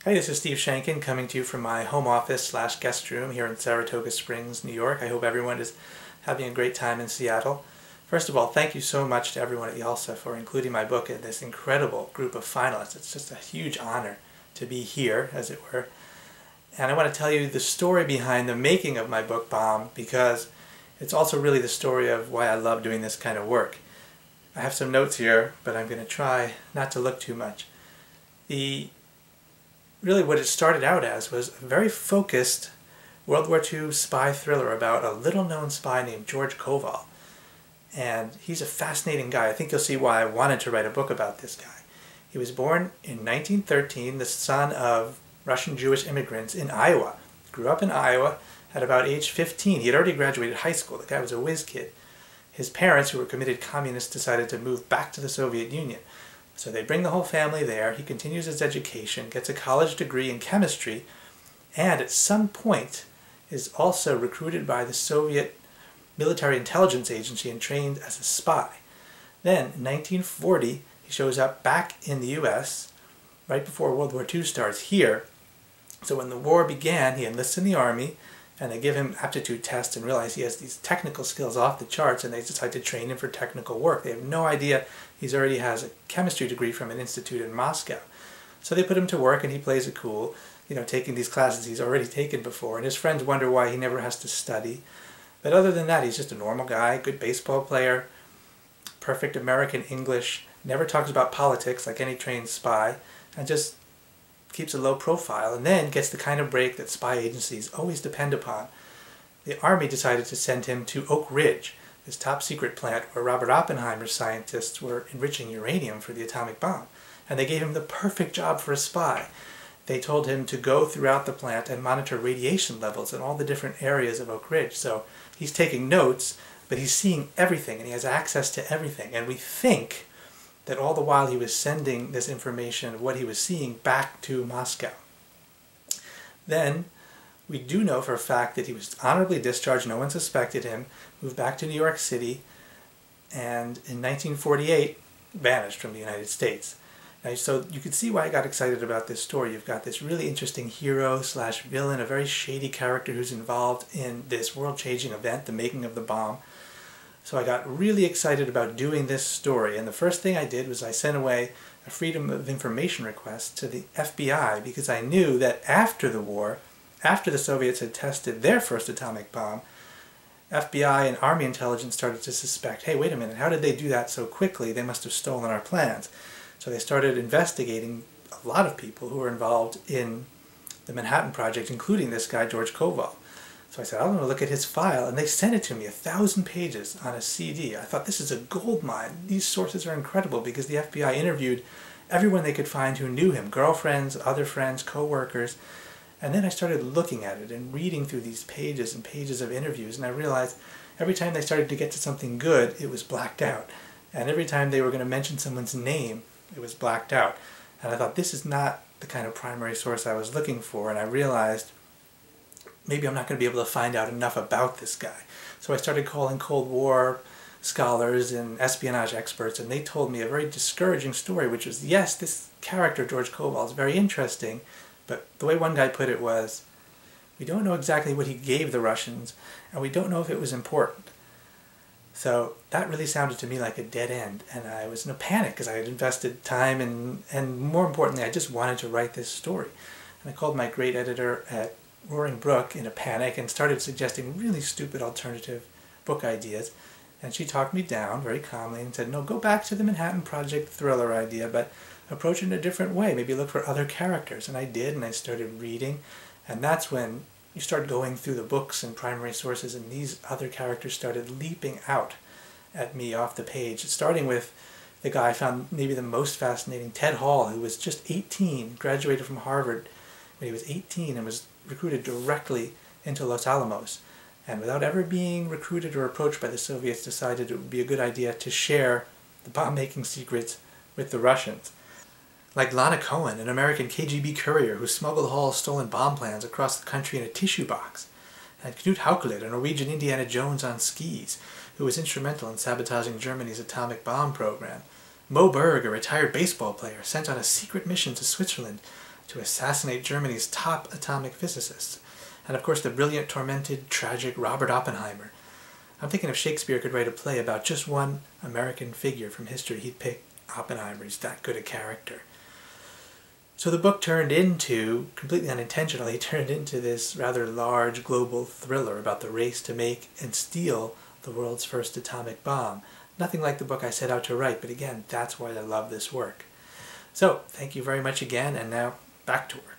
Hi, this is Steve Sheinkin coming to you from my home office slash guest room here in Saratoga Springs, New York. I hope everyone is having a great time in Seattle. First of all, thank you so much to everyone at YALSA for including my book in this incredible group of finalists. It's just a huge honor to be here, as it were. And I want to tell you the story behind the making of my book, Bomb, because it's also really the story of why I love doing this kind of work. I have some notes here, but I'm going to try not to look too much. Really what it started out as was a very focused World War II spy thriller about a little-known spy named George Koval. And he's a fascinating guy. I think you'll see why I wanted to write a book about this guy. He was born in 1913, the son of Russian Jewish immigrants in Iowa. Grew up in Iowa at about age 15. He had already graduated high school. The guy was a whiz kid. His parents, who were committed communists, decided to move back to the Soviet Union. So they bring the whole family there. He continues his education, gets a college degree in chemistry, and at some point is also recruited by the Soviet military intelligence agency and trained as a spy. Then, in 1940, he shows up back in the U.S. right before World War II starts here. So when the war began, he enlists in the Army, and they give him aptitude tests and realize he has these technical skills off the charts, and they decide to train him for technical work. They have no idea he already has a chemistry degree from an institute in Moscow. So they put him to work, and he plays it cool, taking these classes he's already taken before, and his friends wonder why he never has to study. But other than that, he's just a normal guy, good baseball player, perfect American English, never talks about politics like any trained spy, and just keeps a low profile, and then gets the kind of break that spy agencies always depend upon. The Army decided to send him to Oak Ridge, this top secret plant where Robert Oppenheimer's scientists were enriching uranium for the atomic bomb. And they gave him the perfect job for a spy. They told him to go throughout the plant and monitor radiation levels in all the different areas of Oak Ridge. So he's taking notes, but he's seeing everything, and he has access to everything. And we think that all the while he was sending this information, what he was seeing, back to Moscow. Then, we do know for a fact that he was honorably discharged, no one suspected him, moved back to New York City, and in 1948, vanished from the United States. Now, so you can see why I got excited about this story. You've got this really interesting hero slash villain, a very shady character who's involved in this world-changing event, the making of the bomb. So I got really excited about doing this story, and the first thing I did was I sent away a Freedom of Information request to the FBI, because I knew that after the war, after the Soviets had tested their first atomic bomb, FBI and Army intelligence started to suspect, hey, wait a minute, how did they do that so quickly? They must have stolen our plans. So they started investigating a lot of people who were involved in the Manhattan Project, including this guy, George Koval. So I said, I want to look at his file, and they sent it to me, 1,000 pages on a CD. I thought, this is a gold mine. These sources are incredible, because the FBI interviewed everyone they could find who knew him, girlfriends, other friends, co-workers. And then I started looking at it and reading through these pages and pages of interviews, and I realized every time they started to get to something good, it was blacked out. And every time they were going to mention someone's name, it was blacked out. And I thought, this is not the kind of primary source I was looking for, and I realized maybe I'm not going to be able to find out enough about this guy. So I started calling Cold War scholars and espionage experts, and they told me a very discouraging story, which was, yes, this character, George Koval, is very interesting, but the way one guy put it was, we don't know exactly what he gave the Russians, and we don't know if it was important. So that really sounded to me like a dead end, and I was in a panic because I had invested time and more importantly, I just wanted to write this story. And I called my great editor at Brook in a panic and started suggesting really stupid alternative book ideas. And she talked me down very calmly and said, no, go back to the Manhattan Project thriller idea, but approach it in a different way. Maybe look for other characters. And I did, and I started reading. And that's when you start going through the books and primary sources, and these other characters started leaping out at me off the page, starting with the guy I found maybe the most fascinating, Ted Hall, who was just 18, graduated from Harvard when he was 18 and was recruited directly into Los Alamos, and without ever being recruited or approached by the Soviets, decided it would be a good idea to share the bomb-making secrets with the Russians. Like Lana Cohen, an American KGB courier who smuggled Hall's stolen bomb plans across the country in a tissue box, and Knut Haukelet, a Norwegian Indiana Jones on skis, who was instrumental in sabotaging Germany's atomic bomb program. Mo Berg, a retired baseball player, sent on a secret mission to Switzerland to assassinate Germany's top atomic physicists. And of course the brilliant, tormented, tragic Robert Oppenheimer. I'm thinking if Shakespeare could write a play about just one American figure from history, he'd pick Oppenheimer. He's that good a character. So the book turned into, completely unintentionally, turned into this rather large global thriller about the race to make and steal the world's first atomic bomb. Nothing like the book I set out to write, but again, that's why I love this work. So, thank you very much again, and now back to work.